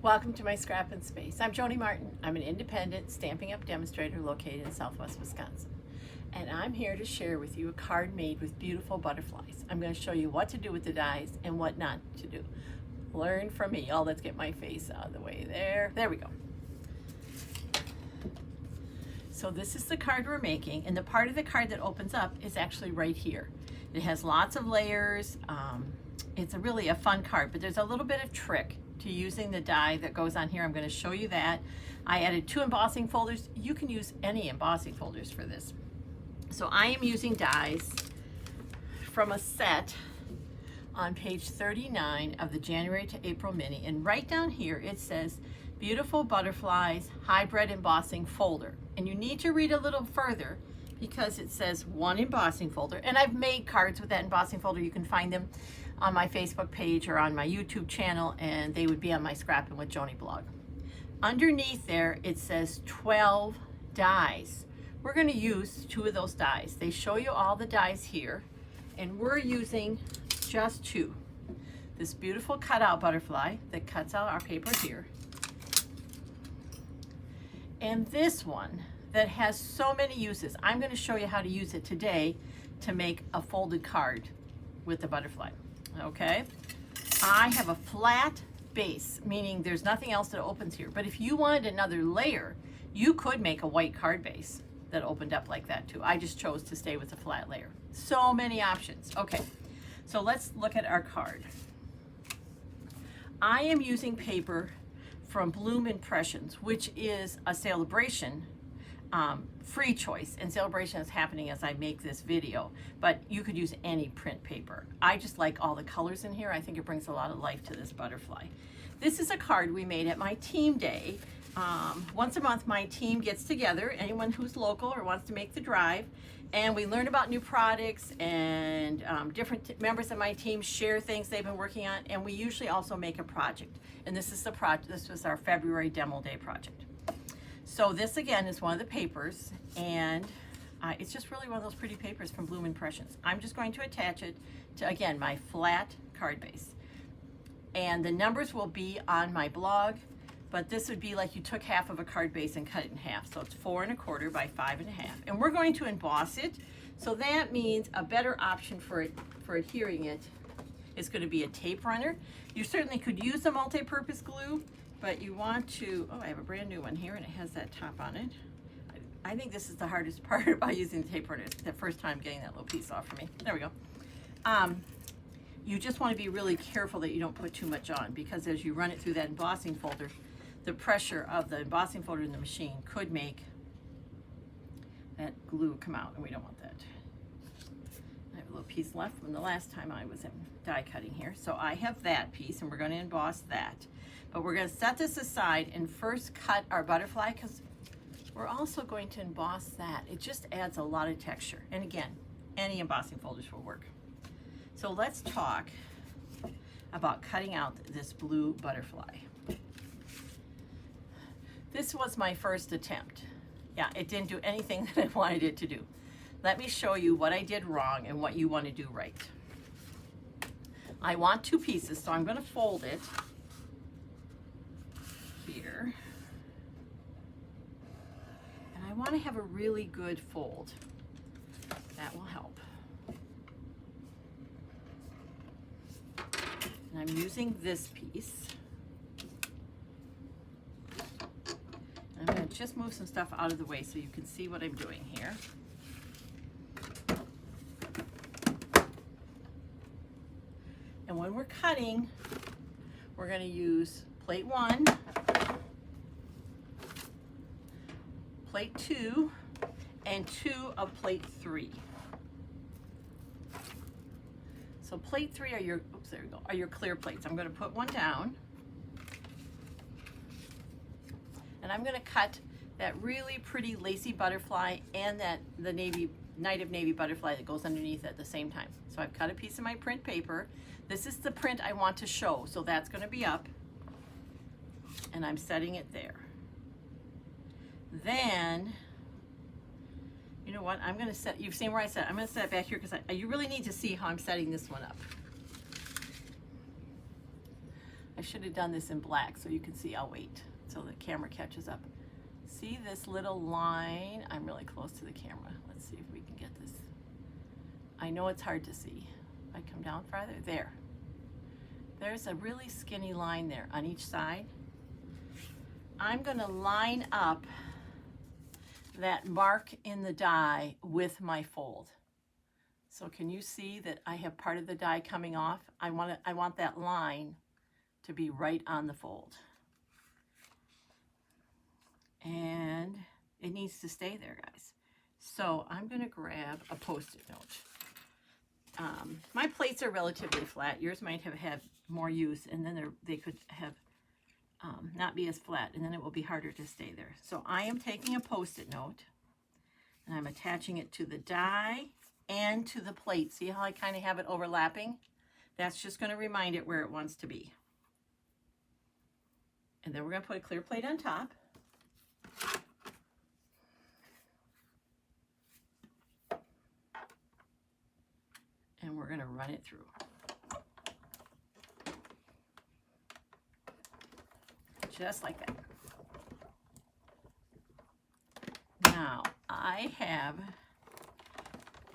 Welcome to my Scrappin space. I'm Joni Martin. I'm an independent Stampin' Up demonstrator located in Southwest Wisconsin. And I'm here to share with you a card made with beautiful butterflies. I'm going to show you what to do with the dies and what not to do. Learn from me. Oh, let's get my face out of the way there. There we go. So this is the card we're making, and the part of the card that opens up is actually right here. It has lots of layers. It's really a fun card, but there's a little bit of trick to using the die that goes on here. I'm going to show you that. I added 2 embossing folders. You can use any embossing folders for this. So I am using dies from a set on page 39 of the January to April mini, and right down here it says Beautiful Butterflies Hybrid Embossing Folder, and you need to read a little further because it says 1 embossing folder, and I've made cards with that embossing folder. You can find them on my Facebook page or on my YouTube channel, and they would be on my Scrappin with Joni blog. Underneath there it says 12 dies. We're going to use 2 of those dies. They show you all the dies here, and we're using just 2. This beautiful cutout butterfly that cuts out our paper here, and this one that has so many uses. I'm going to show you how to use it today to make a folded card with the butterfly. Okay, I have a flat base, meaning there's nothing else that opens here, but if you wanted another layer, you could make a white card base that opened up like that too. I just chose to stay with a flat layer. So many options. Okay, so let's look at our card. I am using paper from Bloom Impressions, which is a Celebration free choice, and Celebration is happening as I make this video, but you could use any print paper. I just like all the colors in here. I think it brings a lot of life to this butterfly. This is a card we made at my team day. Once a month my team gets together, anyone who's local or wants to make the drive, and we learn about new products, and different members of my team share things they've been working on, and we usually also make a project. And this is the project. This was our February demo day project. So this again is one of the papers, and it's just really one of those pretty papers from Bloom Impressions. I'm just going to attach it to, again, my flat card base. And the numbers will be on my blog, but this would be like you took half of a card base and cut it in half. So it's 4 1/4 by 5 1/2. And we're going to emboss it. So that means a better option for adhering it is going to be a tape runner. You certainly could use a multi-purpose glue, but you want to, oh, I have a brand new one here and it has that top on it. I think this is the hardest part about using the tape runner. It's the first time getting that little piece off for me. There we go. You just want to be really careful that you don't put too much on, because as you run it through that embossing folder, the pressure of the embossing folder in the machine could make that glue come out, and we don't want that. I have a little piece left from the last time I was in die cutting here. So I have that piece, and we're going to emboss that. But we're going to set this aside and first cut our butterfly, because we're also going to emboss that. It just adds a lot of texture. And again, any embossing folders will work. So let's talk about cutting out this blue butterfly. This was my first attempt. Yeah, it didn't do anything that I wanted it to do. Let me show you what I did wrong and what you want to do right. I want 2 pieces, so I'm going to fold it here. And I want to have a really good fold. That will help. And I'm using this piece. I'm going to just move some stuff out of the way so you can see what I'm doing here. And when we're cutting, we're going to use plate 1, plate 2, and 2 of plate 3. So plate 3 are your, oops, there we go, are your clear plates. I'm going to put one down, and I'm going to cut that really pretty lacy butterfly and the Night of Navy butterfly that goes underneath at the same time. So I've cut a piece of my print paper. This is the print I want to show, so that's going to be up, and I'm setting it there. Then, you know what, I'm going to set, you've seen where I set, I'm going to set it back here because you really need to see how I'm setting this one up. should have done this in black so you can see. I'll wait till the camera catches up. See this little line? I'm really close to the camera. Let's see if we can get this. I know it's hard to see. If I come down farther, there. There's a really skinny line there on each side. I'm going to line up that mark in the die with my fold. So can you see that I have part of the die coming off? I want that line to be right on the fold. And it needs to stay there, guys. So I'm going to grab a Post-it note. My plates are relatively flat. Yours might have had more use, and then they could have not be as flat, and then it will be harder to stay there. So I am taking a Post-it note, and I'm attaching it to the die and to the plate. See how I kind of have it overlapping? That's just going to remind it where it wants to be. And then we're going to put a clear plate on top. And we're going to run it through. Just like that. Now, I have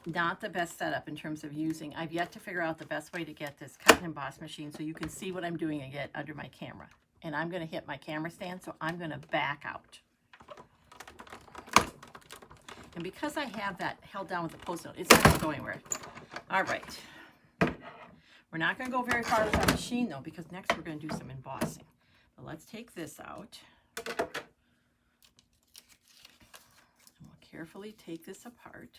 not the best setup in terms of using. I've yet to figure out the best way to get this cut and emboss machine so you can see what I'm doing and get under my camera. And I'm going to hit my camera stand, so I'm going to back out. And because I have that held down with the Post-it note, it's not going to go anywhere. All right. We're not going to go very far with our machine, though, because next we're going to do some embossing. But let's take this out. And we'll carefully take this apart.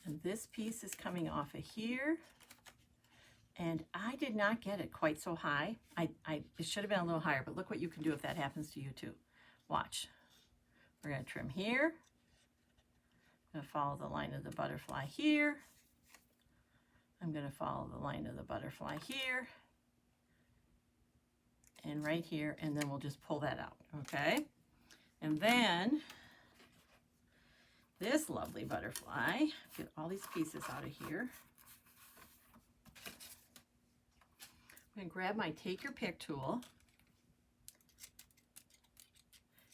And this piece is coming off of here. And I did not get it quite so high. It should have been a little higher, but look what you can do if that happens to you too. Watch. We're going to trim here. I'm going to follow the line of the butterfly here. I'm going to follow the line of the butterfly here. And right here, and then we'll just pull that out, okay? And then this lovely butterfly, get all these pieces out of here. I'm going to grab my Take Your Pick tool.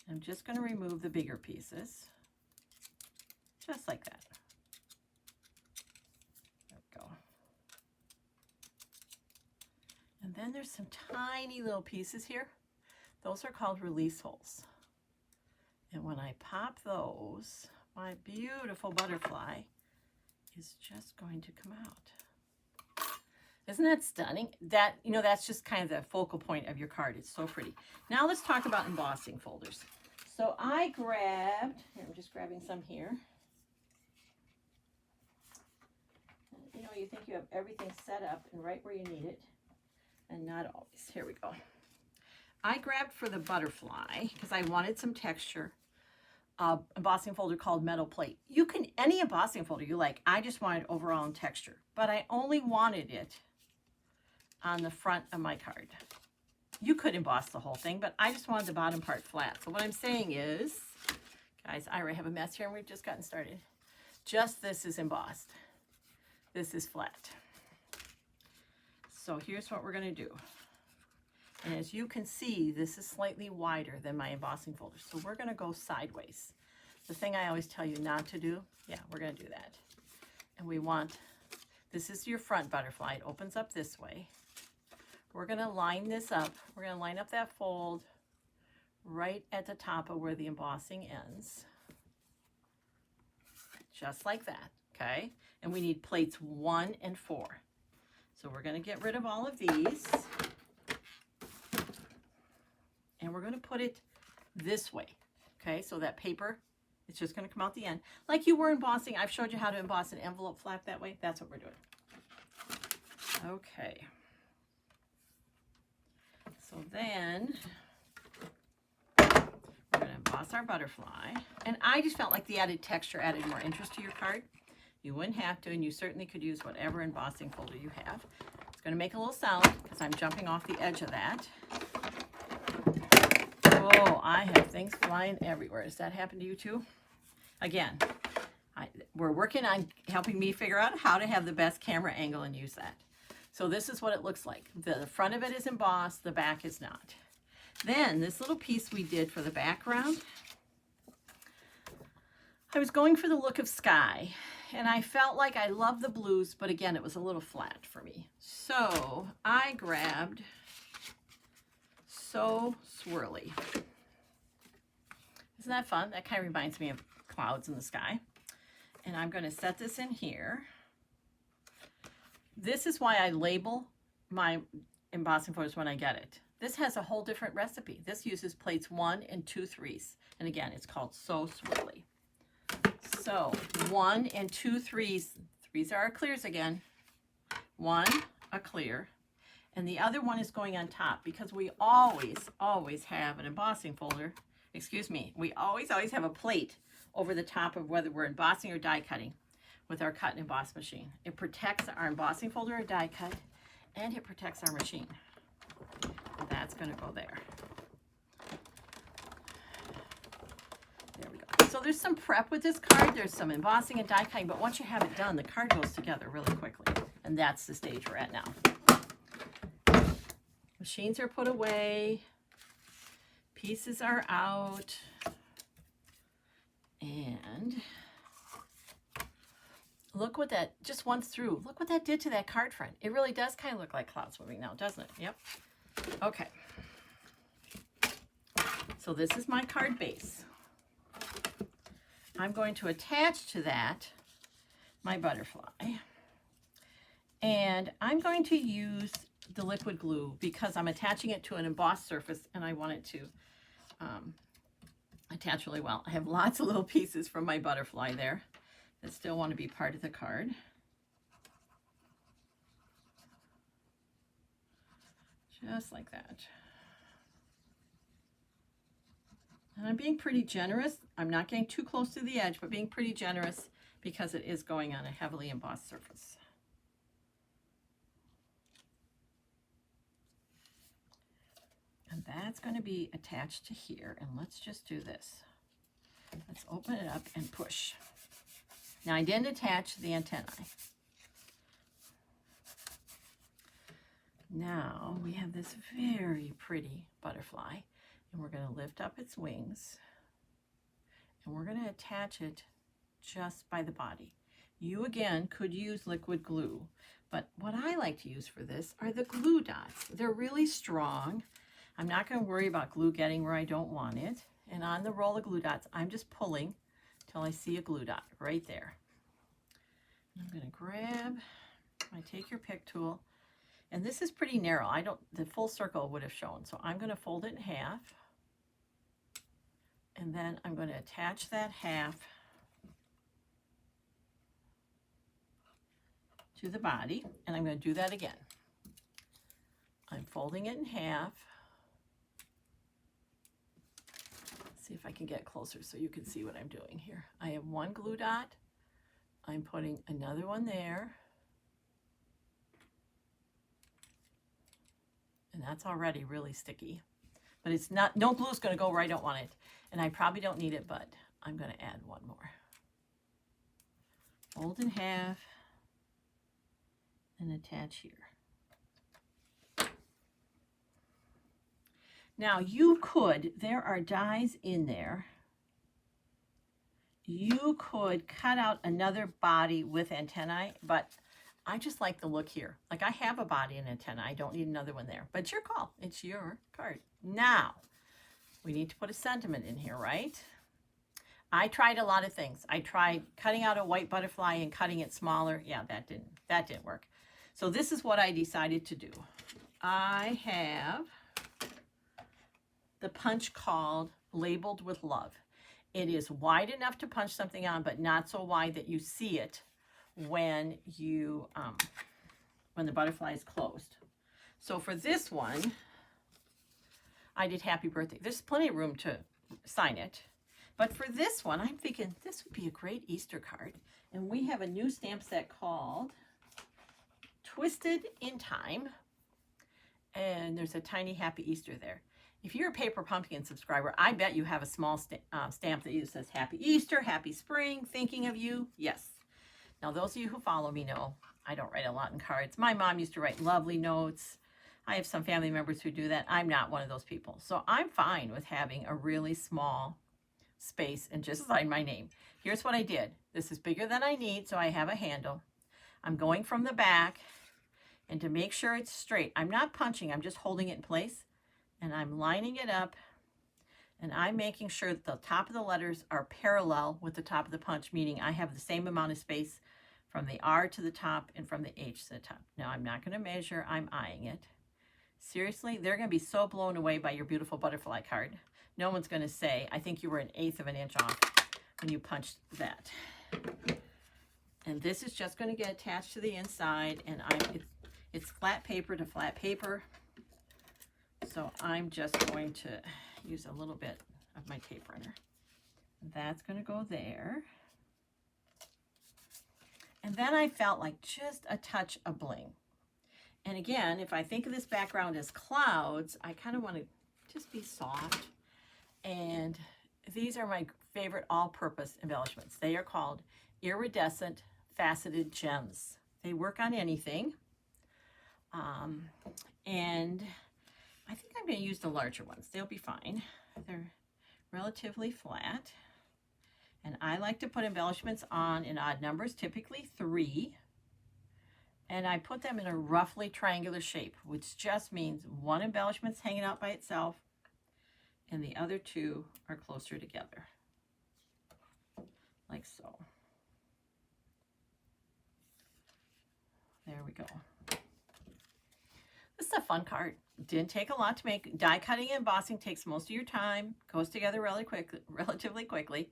I'm just going to remove the bigger pieces, just like that. There we go. And then there's some tiny little pieces here. Those are called release holes. And when I pop those, my beautiful butterfly is just going to come out. Isn't that stunning? That, you know, that's just kind of the focal point of your card. It's so pretty. Now let's talk about embossing folders. So I grabbed, here, I'm just grabbing some here. You know, you think you have everything set up and right where you need it, and not always. Here we go. I grabbed for the butterfly because I wanted some texture. Embossing folder called Metal Plate. You can, any embossing folder you like. I just wanted overall in texture, but I only wanted it on the front of my card. You could emboss the whole thing, but I just wanted the bottom part flat. So what I'm saying is, guys, I already have a mess here and we've just gotten started. Just this is embossed. This is flat. So here's what we're going to do. And as you can see, this is slightly wider than my embossing folder. So we're going to go sideways. The thing I always tell you not to do, yeah, we're going to do that. And we want, this is your front butterfly. It opens up this way. We're going to line this up. We're going to line up that fold right at the top of where the embossing ends. Just like that, okay? And we need plates 1 and 4. So we're going to get rid of all of these. And we're going to put it this way, okay? So that paper, it's just going to come out the end. Like you were embossing. I've showed you how to emboss an envelope flap that way. That's what we're doing. Okay. So then we're going to emboss our butterfly. And I just felt like the added texture added more interest to your card. You wouldn't have to, and you certainly could use whatever embossing folder you have. It's going to make a little sound because I'm jumping off the edge of that. Oh, I have things flying everywhere. Does that happen to you too? Again, we're working on helping me figure out how to have the best camera angle and use that. So this is what it looks like. The front of it is embossed, the back is not. Then this little piece we did for the background, I was going for the look of sky, and I felt like I love the blues, but again, it was a little flat for me. So I grabbed So Swirly. Isn't that fun? That kind of reminds me of clouds in the sky. And I'm going to set this in here. This is why I label my embossing folders when I get it. This has a whole different recipe. This uses plates 1 and 2 3s. And again, it's called So Swirly. So 1 and 2 3s. 3s are our clears again. 1, a clear. And the other one is going on top because we always have an embossing folder. Excuse me. We always have a plate over the top of whether we're embossing or die cutting with our cut and emboss machine. It protects our embossing folder or die cut, and it protects our machine. That's going to go there. There we go. So there's some prep with this card. There's some embossing and die cutting, but once you have it done, the card goes together really quickly. And that's the stage we're at now. Machines are put away. Pieces are out. And look what that, just once through, look what that did to that card front. It really does kind of look like clouds moving now, doesn't it? Yep. Okay. So this is my card base. I'm going to attach to that my butterfly. And I'm going to use the liquid glue because I'm attaching it to an embossed surface and I want it to attach really well. I have lots of little pieces from my butterfly there that still want to be part of the card. Just like that. And I'm being pretty generous. I'm not getting too close to the edge, but being pretty generous because it is going on a heavily embossed surface. And that's going to be attached to here. And let's just do this. Let's open it up and push. Now I didn't attach the antennae. Now we have this very pretty butterfly, and we're going to lift up its wings, and we're going to attach it just by the body. You again could use liquid glue, but what I like to use for this are the glue dots. They're really strong. I'm not going to worry about glue getting where I don't want it. And on the roll of glue dots, I'm just pulling till I see a glue dot right there. I'm going to grab, I take your pick tool, and this is pretty narrow. The full circle would have shown. So I'm going to fold it in half. And then I'm going to attach that half to the body. And I'm going to do that again. I'm folding it in half. Let's see if I can get closer so you can see what I'm doing here. I have one glue dot. I'm putting another one there. And that's already really sticky. But it's not, no glue is going to go where I don't want it. And I probably don't need it, but I'm going to add one more. Fold in half and attach here. Now you could, there are dies in there. You could cut out another body with antennae, but I just like the look here. Like I have a body and antenna. I don't need another one there. But it's your call. It's your card. Now, we need to put a sentiment in here, right? I tried a lot of things. I tried cutting out a white butterfly and cutting it smaller. Yeah, that didn't work. So this is what I decided to do. I have the punch called Labeled with Love. It is wide enough to punch something on, but not so wide that you see it when you when the butterfly is closed. So for this one, I did Happy Birthday. There's plenty of room to sign it. But for this one, I'm thinking this would be a great Easter card. And we have a new stamp set called Twisted in Time. And there's a tiny Happy Easter there. If you're a Paper Pumpkin subscriber, I bet you have a small stamp that says Happy Easter, Happy Spring, thinking of you. Yes. Now, those of you who follow me know I don't write a lot in cards. My mom used to write lovely notes. I have some family members who do that. I'm not one of those people. So I'm fine with having a really small space and just sign my name. Here's what I did. This is bigger than I need, so I have a handle. I'm going from the back, and to make sure it's straight, I'm not punching, I'm just holding it in place, and I'm lining it up, and I'm making sure that the top of the letters are parallel with the top of the punch, meaning I have the same amount of space from the R to the top and from the H to the top. Now, I'm not going to measure, I'm eyeing it. Seriously, they're going to be so blown away by your beautiful butterfly card. No one's going to say, I think you were 1/8 of an inch off when you punched that. And this is just going to get attached to the inside, and it's flat paper to flat paper. So I'm just going to use a little bit of my tape runner. That's going to go there. And then I felt like just a touch of bling. And again, if I think of this background as clouds, I kind of want to just be soft. And these are my favorite all-purpose embellishments. They are called iridescent faceted gems. They work on anything. And I think I'm going to use the larger ones. They'll be fine. They're relatively flat. And I like to put embellishments on in odd numbers, typically 3. And I put them in a roughly triangular shape, which just means one embellishment's hanging out by itself and the other 2 are closer together, like so. There we go. This is a fun card. Didn't take a lot to make. Die cutting and embossing takes most of your time, goes together relatively quickly.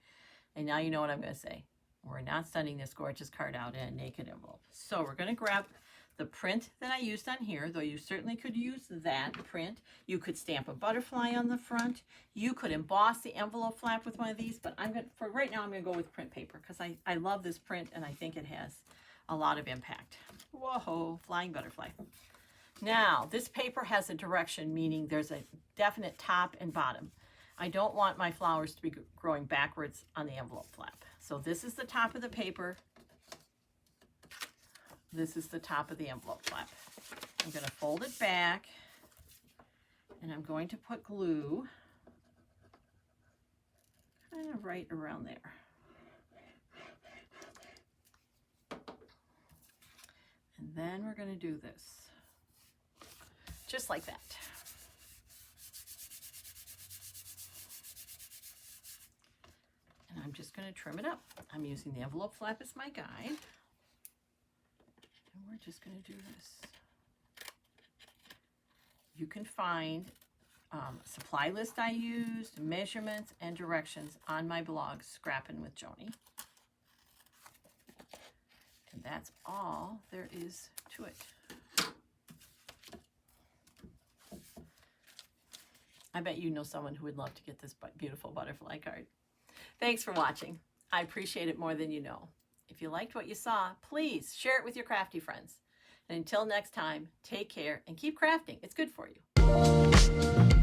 And now you know what I'm going to say. We're not sending this gorgeous card out in a naked envelope. So we're going to grab the print that I used on here, though you certainly could use that print. You could stamp a butterfly on the front. You could emboss the envelope flap with one of these, but for right now I'm going to go with print paper because I love this print and I think it has a lot of impact. Whoa, flying butterfly. Now, this paper has a direction, meaning there's a definite top and bottom. I don't want my flowers to be growing backwards on the envelope flap. So this is the top of the paper. This is the top of the envelope flap. I'm going to fold it back, and I'm going to put glue kind of right around there. And then we're going to do this, just like that. And I'm just going to trim it up. I'm using the envelope flap as my guide. And we're just going to do this. You can find supply list I used, measurements, and directions on my blog, Scrappin with Joni. And that's all there is to it. I bet you know someone who would love to get this beautiful butterfly card. Thanks for watching. I appreciate it more than you know. If you liked what you saw, please share it with your crafty friends. And until next time, take care and keep crafting. It's good for you.